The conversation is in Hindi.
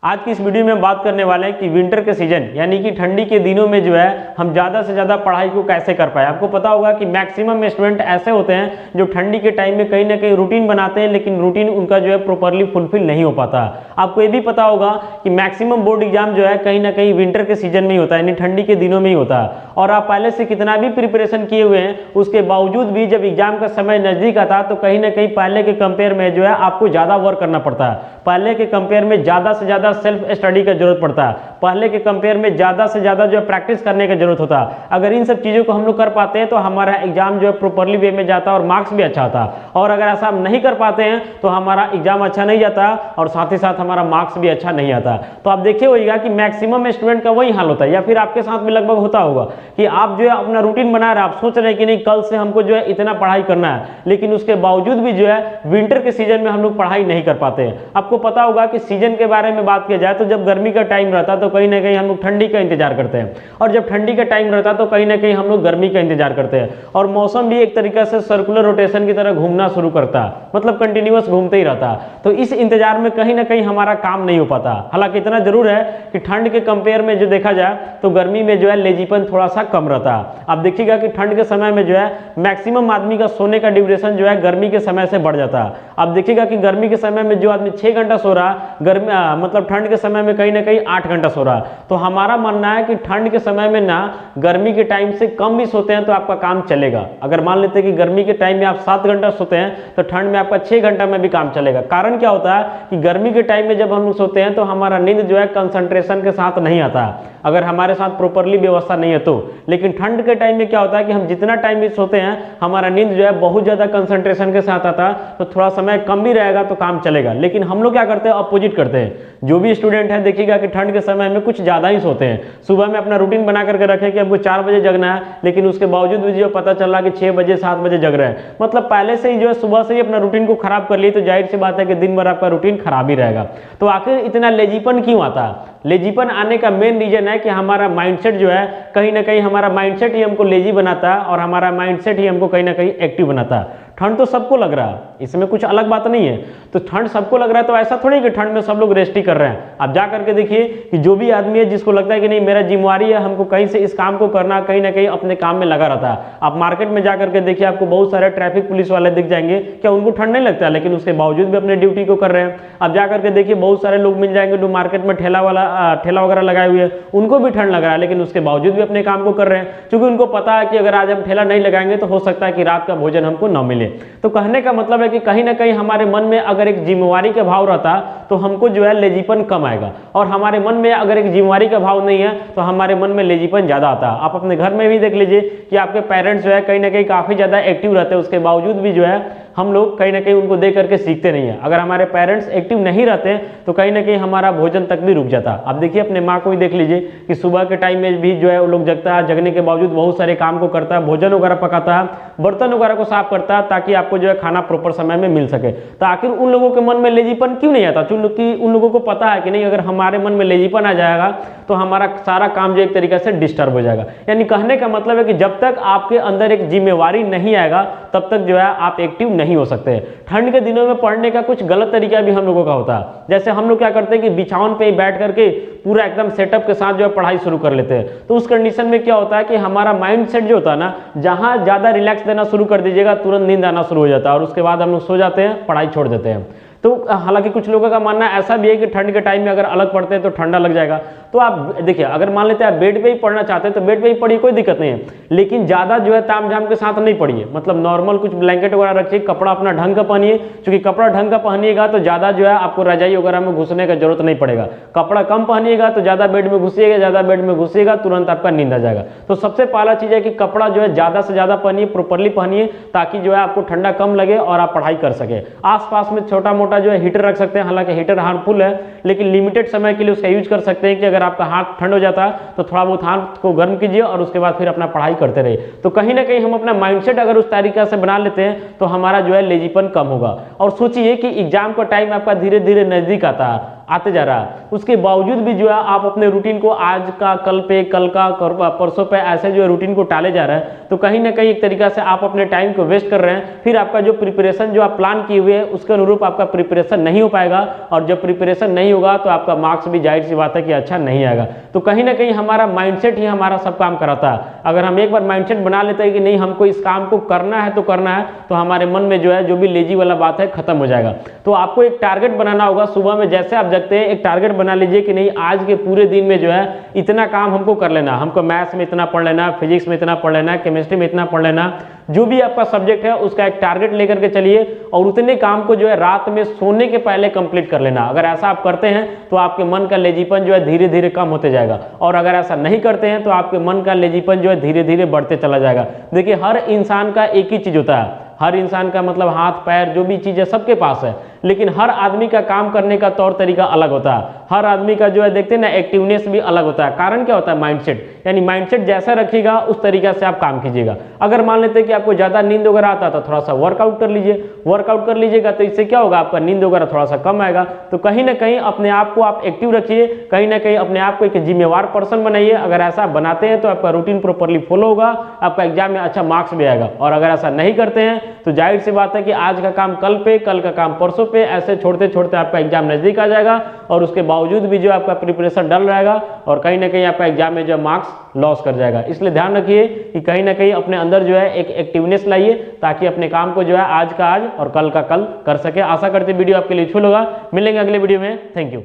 आज की इस वीडियो में हम बात करने वाले हैं कि विंटर के सीजन यानी कि ठंडी के दिनों में जो है हम ज़्यादा से ज़्यादा पढ़ाई को कैसे कर पाए। आपको पता होगा कि मैक्सिमम स्टूडेंट ऐसे होते हैं जो ठंडी के टाइम में कहीं ना कहीं रूटीन बनाते हैं, लेकिन रूटीन उनका जो है प्रॉपरली फुलफिल नहीं हो पाता। आपको ये भी पता होगा कि मैक्सिमम बोर्ड एग्जाम जो है कहीं ना कहीं विंटर के सीजन में ही होता है, यानी ठंडी के दिनों में ही होता है। और आप पहले से कितना भी प्रिपरेशन किए हुए हैं, उसके बावजूद भी जब एग्जाम का समय नजदीक आता तो कहीं ना कहीं पहले के कंपेयर में जो है आपको ज़्यादा वर्क करना पड़ता है। पहले के कंपेयर में ज़्यादा से ज़्यादा सेल्फ स्टडी का जरूरत पड़ता है। पहले के कंपेयर में ज़्यादा से ज़्यादा जो है प्रैक्टिस करने की जरूरत होता है। अगर इन सब चीज़ों को हम लोग कर पाते हैं तो हमारा एग्जाम जो है प्रॉपरली वे में जाता है और मार्क्स भी अच्छा आता है। और अगर ऐसा हम नहीं कर पाते हैं तो हमारा एग्जाम अच्छा नहीं जाता और साथ ही साथ हमारा मार्क्स भी अच्छा नहीं आता। तो आप देखिए होगा कि मैक्सिमम स्टूडेंट का वही हाल होता है, या फिर आपके साथ में लगभग होता होगा कि आप जो है अपना रूटीन बना रहे हैं, आप सोच रहे हैं कि नहीं कल से हमको जो है इतना पढ़ाई करना है, लेकिन उसके बावजूद भी जो है विंटर के सीजन में हम लोग पढ़ाई नहीं कर पाते हैं। आपको पता होगा कि सीजन के बारे में बात किया जाए तो जब गर्मी का टाइम रहता है तो कहीं ना कहीं हम लोग ठंडी का इंतजार करते हैं, और जब ठंडी का टाइम रहता है तो कहीं ना कहीं हम लोग गर्मी का इंतजार करते हैं। और मौसम भी एक तरीके से सर्कुलर रोटेशन की तरह घूमना शुरू करता है, मतलब कंटिन्यूअस घूमते ही रहता है। तो इस इंतजार में कहीं ना कहीं हमारा काम नहीं हो पाता। हालांकि इतना जरूर है कि ठंड के कंपेयर में जो देखा जाए तो गर्मी में जो है लेजीपन थोड़ा सा कम रहता है। आप देखिएगा कि ठंड के समय में जो है मैक्सिमम आदमी का सोने का ड्यूरेशन जो है गर्मी के समय से बढ़ जाता है। आप देखिएगा कि गर्मी के समय में जो आदमी 6 घंटा सो रहा है, गर्मी मतलब ठंड के समय में कहीं ना कहीं 8 घंटा सो रहा है। तो हमारा मानना है कि ठंड के समय में ना गर्मी के टाइम से कम भी सोते हैं तो आपका काम चलेगा। अगर मान लेते हैं कि गर्मी के टाइम में आप 7 घंटा सोते हैं तो ठंड में आपका 6 घंटा में भी काम चलेगा। कारण क्या होता है कि गर्मी के टाइम में जब हम लोग सोते हैं तो हमारा नींद जो है कंसंट्रेशन के साथ नहीं आता है, अगर हमारे साथ प्रॉपरली व्यवस्था नहीं है तो। लेकिन ठंड के टाइम में क्या होता है कि हम जितना टाइम भी सोते हैं हमारा नींद जो है बहुत ज्यादा कंसंट्रेशन के साथ आता है, तो थोड़ा समय कम भी रहेगा तो काम चलेगा। लेकिन हम लोग क्या करते हैं, अपोजिट करते हैं। जो भी स्टूडेंट है देखिएगा कि ठंड के समय में कुछ ज्यादा ही सोते हैं। सुबह में अपना रूटीन बना करके रखे कि हमको 4 बजे जगना है, लेकिन उसके बावजूद भी जो पता चल रहा कि 6 बजे 7 बजे जग रहे हैं, मतलब पहले से ही जो है सुबह से ही अपना रूटीन को खराब कर लिए, तो जाहिर सी बात है कि दिन भर आपका रूटीन खराब ही रहेगा। तो आखिर इतना लेजीपन क्यों आता है? लेजीपन आने का मेन रीजन है कि हमारा माइंडसेट जो है कहीं ना कहीं हमारा माइंडसेट ही हमको लेजी बनाता है और हमारा माइंडसेट ही हमको कहीं ना कहीं एक्टिव बनाता है। ठंड तो सबको लग रहा है, इसमें कुछ अलग बात नहीं है। तो ठंड सबको लग रहा है तो ऐसा थोड़ी कि ठंड में सब लोग रेस्ट ही कर रहे हैं। आप जा करके देखिए कि जो भी आदमी है जिसको लगता है कि नहीं मेरा जिम्मेवारी है, हमको कहीं से इस काम को करना, कहीं ना कहीं अपने काम में लगा रहता है। आप मार्केट में जा करके देखिए आपको बहुत सारे ट्रैफिक पुलिस वाले दिख जाएंगे, क्या उनको ठंड नहीं लगता है, लेकिन उसके बावजूद भी अपने ड्यूटी को कर रहे हैं। आप जा करके देखिए बहुत सारे लोग मिल जाएंगे जो मार्केट में ठेला वगैरह लगाए हुए हैं, उनको भी ठंड लग रहा है लेकिन उसके बावजूद भी अपने काम को कर रहे हैं, क्योंकि उनको पता है कि अगर आज हम ठेला नहीं लगाएंगे तो हो सकता है कि रात का भोजन हमको न मिले। तो कहने का मतलब है कि कहीं ना कहीं हमारे मन में अगर एक जिम्मेवारी का भाव रहता तो हमको जो है लेजीपन कम आएगा, और हमारे मन में अगर एक जिम्मेवारी का भाव नहीं है तो हमारे मन में लेजीपन ज्यादा आता है। आप अपने घर में भी देख लीजिए कि आपके पेरेंट्स जो है कहीं ना कहीं काफी ज्यादा एक्टिव रहते हैं, उसके बावजूद भी जो है हम लोग कहीं ना कहीं उनको देख करके सीखते नहीं है। अगर हमारे पेरेंट्स एक्टिव नहीं रहते तो कहीं ना कहीं हमारा भोजन तक भी रुक जाता। आप देखिए अपने माँ को ही देख लीजिए कि सुबह के टाइम में भी जो है वो लोग जगता है, जगने के बावजूद बहुत सारे काम को करता है, भोजन वगैरह पकाता है, बर्तन वगैरह को साफ करता है, ताकि आपको जो है खाना प्रॉपर समय में मिल सके। तो आखिर उन लोगों के मन में लेजीपन क्यों नहीं आता? क्योंकि उन लोगों को पता है कि नहीं अगर हमारे मन में लेजीपन आ जाएगा तो हमारा सारा काम जो एक तरीके से डिस्टर्ब हो जाएगा। यानी कहने का मतलब है कि जब तक आपके अंदर एक जिम्मेवारी नहीं आएगा तब तक जो है आप एक्टिव नहीं हो सकते। ठंड के दिनों में पढ़ने का कुछ गलत तरीका भी हम लोगों का होता है। जैसे हम लोग क्या करते हैं कि बिछावन पे ही बैठ करके पूरा एकदम सेटअप के साथ जो है पढ़ाई शुरू कर लेते हैं। तो उस कंडीशन में क्या होता है कि हमारा माइंडसेट जो होता है ना, जहां ज्यादा रिलैक्स देना शुरू कर दीजिएगा तुरंत नींद आना शुरू हो जाता है और उसके बाद हम लोग सो जाते हैं, पढ़ाई छोड़ देते हैं। तो हालांकि कुछ लोगों का मानना ऐसा भी है कि ठंड के टाइम में अगर अलग पढ़ते हैं तो ठंडा लग जाएगा। तो आप देखिए अगर मान लेते हैं आप बेड पे ही पढ़ना चाहते हैं तो बेड पे ही पढ़िए, कोई दिक्कत नहीं है, लेकिन ज्यादा जो है तामझाम के साथ नहीं पढ़िए। मतलब नॉर्मल कुछ ब्लैंकेट वगैरह रखिए, कपड़ा अपना ढंग का पहनिए, क्योंकि कपड़ा ढंग का पहनिएगा तो ज्यादा जो है आपको रजाई वगैरह में घुसने का जरूरत नहीं पड़ेगा। कपड़ा कम पहनिएगा तो ज्यादा बेड में घुसिएगा, ज्यादा बेड में घुसिएगा तुरंत आपका नींद आ जाएगा। तो सबसे पहला चीज है कि कपड़ा जो है ज्यादा से ज्यादा पहनिए, प्रॉपरली पहनिए, ताकि जो है आपको ठंडा कम लगे और आप पढ़ाई कर सके। आसपास में छोटा मोटा जो है हीटर रख सकते हैं, हालांकि हीटर हार्मफुल है लेकिन लिमिटेड समय के लिए उसका यूज कर सकते हैं कि अगर आपका हाथ ठंड हो जाता है तो थोड़ा बहुत हाथ को गर्म कीजिए और उसके बाद फिर अपना पढ़ाई करते रहिए। तो कहीं ना कहीं हम अपना माइंडसेट अगर उस तरीके से बना लेते हैं तो हमारा जो है लेजीपन कम होगा। और सोचिए कि एग्जाम का टाइम आपका धीरे धीरे नजदीक आते जा रहा है, उसके बावजूद भी जो है आप अपने रूटीन को आज का कल पे, कल का परसों पे ऐसे जो है रूटीन को टाले जा रहे हैं। तो कहीं ना कहीं एक तरीका से आप अपने टाइम को वेस्ट कर रहे हैं। फिर आपका जो प्रिपरेशन जो आप प्लान किए हुए हैं उसके अनुरूप आपका प्रिपरेशन नहीं हो पाएगा, और जब प्रिपरेशन नहीं नहीं होगा तो आपका मार्क्स भी जाहिर सी बात है कि अच्छा नहीं आएगा। तो कहीं ना कहीं हमारा माइंडसेट ही हमारा सब काम कराता है। अगर हम एक बार माइंडसेट बना लेते हैं कि नहीं हमको इस काम को करना है तो करना है, तो हमारे मन में जो है जो भी लेजी वाला बात है खत्म हो जाएगा। तो आपको एक टारगेट बनाना होगा। सुबह में जैसे आप जगते हैं एक टारगेट बना लीजिए कि नहीं आज के पूरे दिन में जो है इतना काम हमको कर लेना, हमको मैथ्स में इतना पढ़ लेना, फिजिक्स में इतना पढ़ लेना, केमिस्ट्री में इतना पढ़ लेना, जो भी आपका सब्जेक्ट है उसका एक टारगेट लेकर के चलिए और उतने काम को जो है रात में सोने के पहले कंप्लीट कर लेना। अगर ऐसा आप करते हैं तो आपके मन का लेजीपन जो है धीरे धीरे कम होते जाएगा, और अगर ऐसा नहीं करते हैं तो आपके मन का लेजीपन जो है धीरे धीरे बढ़ते चला जाएगा। देखिए हर इंसान का एक ही चीज होता है, हर इंसान का मतलब हाथ पैर जो भी चीज है सबके पास है, लेकिन हर आदमी का काम करने का तौर तरीका अलग होता है। हर आदमी का जो है देखते हैं ना एक्टिवनेस भी अलग होता है। कारण क्या होता है? माइंडसेट। यानी माइंडसेट जैसा रखिएगा उस तरीके से आप काम कीजिएगा। अगर मान लेते हैं कि आपको ज्यादा नींद वगैरह आता है तो थोड़ा सा वर्कआउट कर लीजिए। वर्कआउट कर लीजिएगा तो इससे क्या होगा, आपका नींद वगैरह थोड़ा सा कम आएगा। तो कहीं ना कहीं अपने आप को आप एक्टिव रखिए, कहीं ना कहीं अपने आप को एक जिम्मेवार पर्सन बनाइए। अगर ऐसा बनाते हैं तो आपका रूटीन प्रॉपरली फॉलो होगा, आपका एग्जाम में अच्छा मार्क्स भी आएगा। और अगर ऐसा नहीं करते हैं तो जाहिर सी बात है कि आज का काम कल पे, कल का काम परसों पे, ऐसे छोड़ते छोड़ते आपका एग्जाम नजदीक आ जाएगा और उसके बावजूद भी जो आपका प्रिपरेशन डल रहेगा और कहीं ना कहीं आपका एग्जाम में जो मार्क्स लॉस कर जाएगा। इसलिए ध्यान रखिए कि कहीं ना कहीं अपने अंदर जो है एक एक्टिवनेस लाइए ताकि अपने काम को जो है आज का आज और कल का कल कर सके। आशा करते वीडियो आपके लिए यूजफुल होगा। मिलेंगे अगले वीडियो में। Thank you.